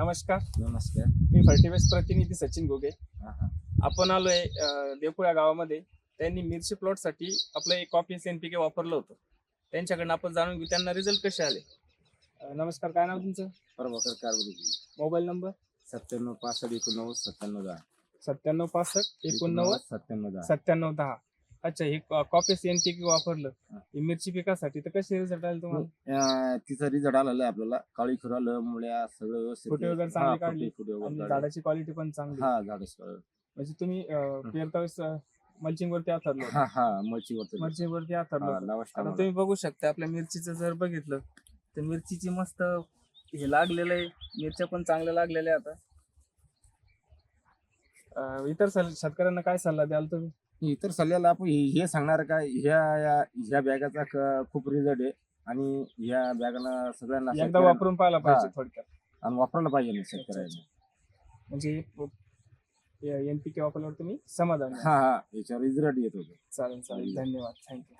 नमस्कार. नमस्कार. मी फर्टिवेस्ट प्रतिनिधी सचिन घोगे. हा हा. आपण आलोय देवपूर या गावामध्ये. त्यांनी मिरची प्लॉटसाठी आपलं एक कॉपी NPK वापरलं होतं. त्यांच्याकडनं आपण जाणून घेऊ त्यांना रिझल्ट कसे आले. नमस्कार, काय नाव तुमचं? प्रभाकर कारभारी. Mobile number 97 65 89 97 10. 97 65 89 97 10. 97 10. अच्छा, हे कॉपी NPK वापरलं ही मिरची पिकासाठी, तर कसे रिझल्ट आले तुम्हाला? तिचा रिझल्ट आलेला आहे आपल्याला. काळी खुर आलं, मुळ्या सगळं व्यवस्थित. फुटे वगैरे चांगले काढले फुटे वगैरे आणि काढले. झाडाची क्वालिटी पण चांगली. हा झाडच. म्हणजे तुम्ही पेरता वेळेस मल्चिंग वरती आथरलं होतं. हा मच्छीवरती. मल्चिंग आथरलं होतं. नमस्कार. आता तुम्ही बघू शकता आपल्या मिरचीचं जर बघितलं तर मिरचीची मस्त हे लागलेलं आहे. मिरच्या पण चांगल्या लागलेल्या आहे. आता इतर शेतकऱ्यांना काय सल्ला द्याल तुम्ही? इतर सल्ल्याला आपण हे सांगणार का ह्या बॅगाचा खूप रिझल्ट आहे आणि या बॅगाला सगळ्यांना एकदा वापरून पाहायला पाहिजे हा. थोडक्यात. आणि वापरायला पाहिजे शेतकऱ्यांनी. म्हणजे NPK वापरल्यावर तुम्ही समाधानी आहात. हा याच्यावर रिझल्ट येत होतो. चालेल, धन्यवाद, थँक्यू.